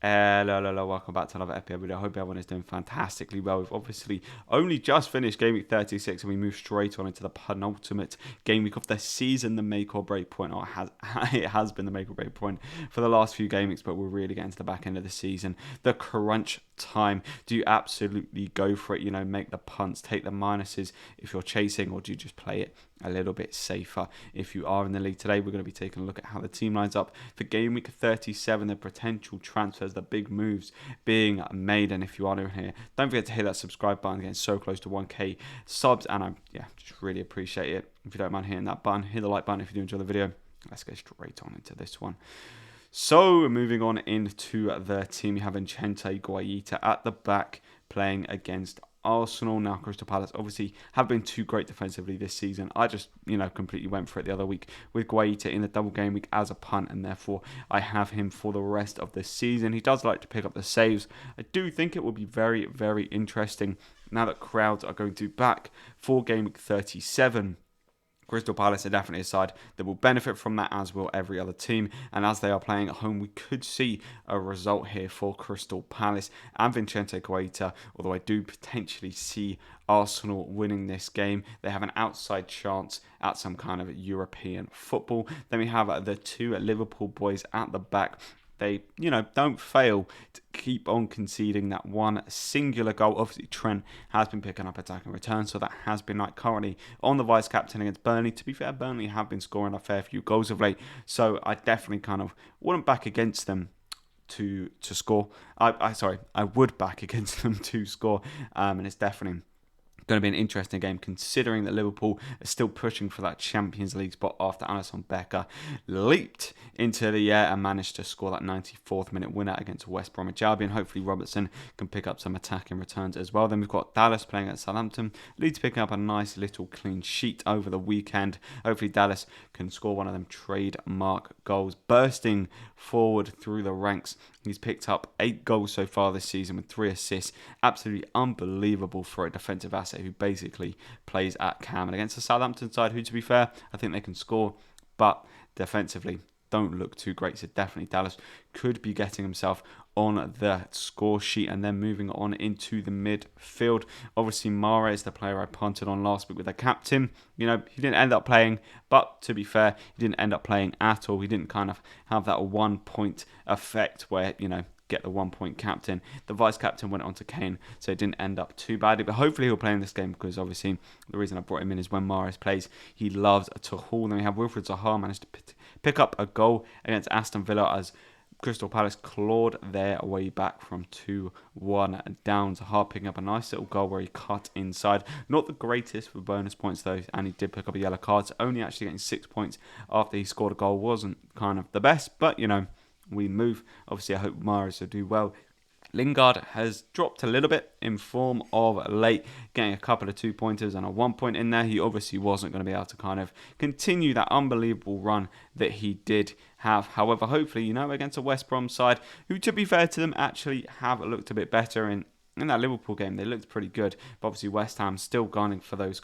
Hello, welcome back to another FPL video. I hope everyone is doing fantastically well. We've obviously only just finished Game Week 36 and we move straight on into the penultimate game week of the season, the make or break point. Or it has been the make or break point for the last few game weeks, but we're really getting to the back end of the season. The crunch time. Do you absolutely go for it? Make the punts, take the minuses if you're chasing, or do you just play it a little bit safer if you are in the league? Today we're going to be taking a look at how the team lines up for Game Week 37, the potential transfers, the big moves being made. And if you are new here, don't forget to hit that subscribe button. Getting so close to 1k subs, and I just really appreciate it. If you don't mind hitting that button, hit the like button if you do enjoy the video. Let's go straight on into this one. So moving on into the team, you have Vincente Guaita at the back playing against Arsenal. Now Crystal Palace obviously have been too great defensively this season. I just completely went for it the other week with Guaita in the double game week as a punt, and therefore I have him for the rest of the season. He does like to pick up the saves. I do think it will be very, very interesting now that crowds are going to be back for game week 37. Crystal Palace are definitely a side that will benefit from that, as will every other team. And as they are playing at home, we could see a result here for Crystal Palace and Vincente Guaita, although I do potentially see Arsenal winning this game. They have an outside chance at some kind of European football. Then we have the two Liverpool boys at the back. They, don't fail to keep on conceding that one singular goal. Obviously, Trent has been picking up attacking returns, so that has been currently on the vice-captain against Burnley. To be fair, Burnley have been scoring a fair few goals of late, so I definitely wouldn't back against them to score. I would back against them to score, and it's definitely going to be an interesting game, considering that Liverpool are still pushing for that Champions League spot after Alisson Becker leaped into the air and managed to score that 94th minute winner against West Bromwich Albion. Hopefully Robertson can pick up some attacking returns as well. Then we've got Dallas playing at Southampton. Leeds picking up a nice little clean sheet over the weekend. Hopefully Dallas can score one of them trademark goals, bursting forward through the ranks. He's picked up 8 goals so far this season with 3 assists. Absolutely unbelievable for a defensive asset who basically plays at cam. And against the Southampton side, who, to be fair, I think they can score, but defensively don't look too great. So definitely Dallas could be getting himself on the score sheet. And then moving on into the midfield, obviously Mahrez, the player I punted on last week with the captain, he didn't end up playing, but to be fair, he didn't end up playing at all. He didn't have that 1 point effect where get the 1 point captain. The vice captain went on to Kane, so it didn't end up too badly, but hopefully he'll play in this game, because obviously the reason I brought him in is when Mahrez plays, he loves to haul. Then we have Wilfried Zaha managed to pick up a goal against Aston Villa as Crystal Palace clawed their way back from 2-1 down. Zaha picking up a nice little goal where he cut inside. Not the greatest for bonus points though, and he did pick up a yellow card, so only actually getting 6 points after he scored a goal wasn't the best, but we move. Obviously, I hope Mahrez will do well. Lingard has dropped a little bit in form of late, getting a couple of 2-pointers and a 1 point in there. He obviously wasn't going to be able to continue that unbelievable run that he did have. However, hopefully, against a West Brom side, who, to be fair to them, actually have looked a bit better in that Liverpool game. They looked pretty good, but obviously West Ham still gunning for those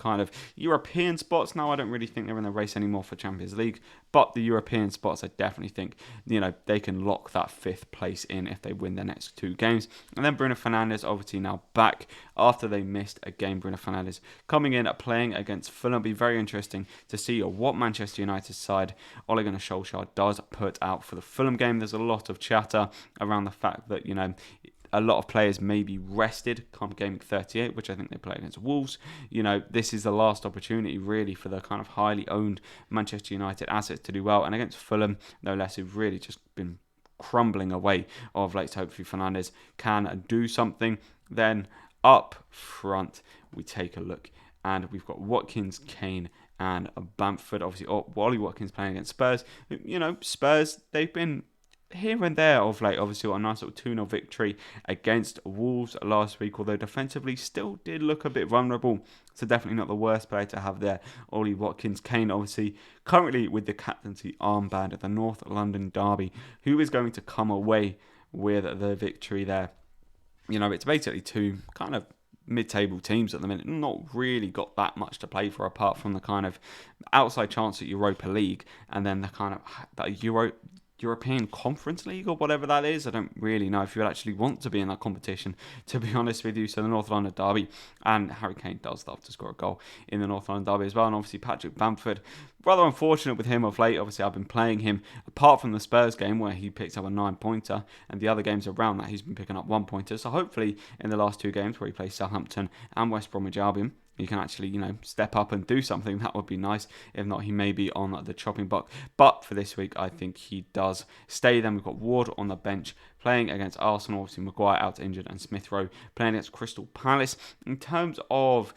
European spots. Now, I don't really think they're in the race anymore for Champions League, but the European spots, I definitely think, they can lock that 5th place in if they win their next 2 games. And then Bruno Fernandes, obviously now back after they missed a game. Bruno Fernandes coming in playing against Fulham. It'll be very interesting to see what Manchester United side Ole Gunnar Solskjaer does put out for the Fulham game. There's a lot of chatter around the fact that, a lot of players may be rested come game week 38, which I think they play against Wolves. This is the last opportunity really for the highly owned Manchester United assets to do well. And against Fulham, no less, who've really just been crumbling away of late. So hopefully Fernandes can do something. Then up front, we take a look, and we've got Watkins, Kane, and Bamford. Obviously, Wally Watkins playing against Spurs. Spurs, they've been here and there of late. Obviously got a nice little 2-0 victory against Wolves last week, although defensively still did look a bit vulnerable, so definitely not the worst player to have there. Ollie Watkins. Kane obviously currently with the captaincy armband at the North London derby. Who is going to come away with the victory there? It's basically 2 mid-table teams at the minute, not really got that much to play for apart from the outside chance at Europa League, and then the European Conference League or whatever that is. I don't really know if you would actually want to be in that competition, to be honest with you. So the North London derby, and Harry Kane does love to score a goal in the North London derby as well. And obviously Patrick Bamford, rather unfortunate with him of late. Obviously I've been playing him apart from the Spurs game where he picked up a 9-pointer, and the other games around that he's been picking up 1-pointers. So hopefully in the last 2 games where he plays Southampton and West Bromwich Albion, he can actually, step up and do something. That would be nice. If not, he may be on the chopping block. But for this week, I think he does stay. Then we've got Ward on the bench playing against Arsenal. Obviously, Maguire out injured, and Smith Rowe playing against Crystal Palace. In terms of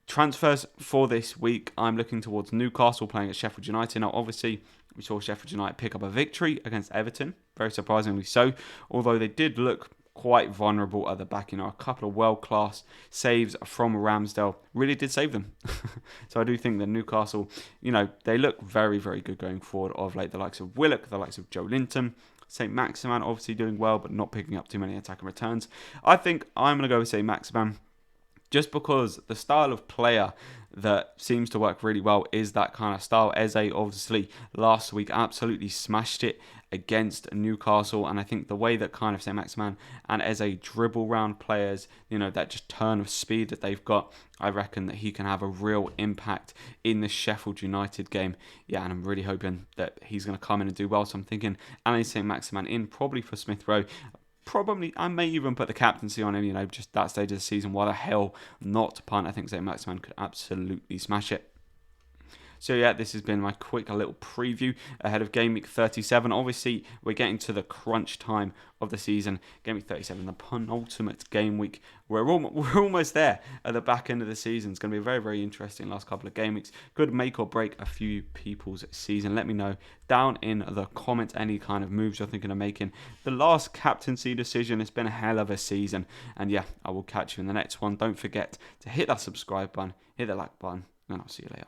transfers for this week, I'm looking towards Newcastle playing at Sheffield United. Now, obviously, we saw Sheffield United pick up a victory against Everton, very surprisingly so, although they did look quite vulnerable at the back. A couple of world-class saves from Ramsdale really did save them. So I do think that Newcastle, they look very, very good going forward of late. The likes of Willock, the likes of Joe Linton, St. Maximan obviously doing well, but not picking up too many attack and returns. I think I'm going to go with St. Maximan, just because the style of player that seems to work really well is that kind of style. Eze obviously last week absolutely smashed it against Newcastle, and I think the way that kind of St. Maximan and Eze dribble round players, that just turn of speed that they've got, I reckon that he can have a real impact in the Sheffield United game. Yeah, and I'm really hoping that he's going to come in and do well. So I'm thinking Alain St. Maximan in, probably for Smith Rowe. Probably, I may even put the captaincy on him, just that stage of the season. Why the hell not punt? I think St. Maximan could absolutely smash it. So yeah, this has been my quick little preview ahead of Game Week 37. Obviously, we're getting to the crunch time of the season. Game Week 37, the penultimate game week. We're almost there at the back end of the season. It's going to be a very, very interesting last couple of game weeks. Could make or break a few people's season. Let me know down in the comments any kind of moves you're thinking of making. The last captaincy decision, it's been a hell of a season. And yeah, I will catch you in the next one. Don't forget to hit that subscribe button, hit the like button, and I'll see you later.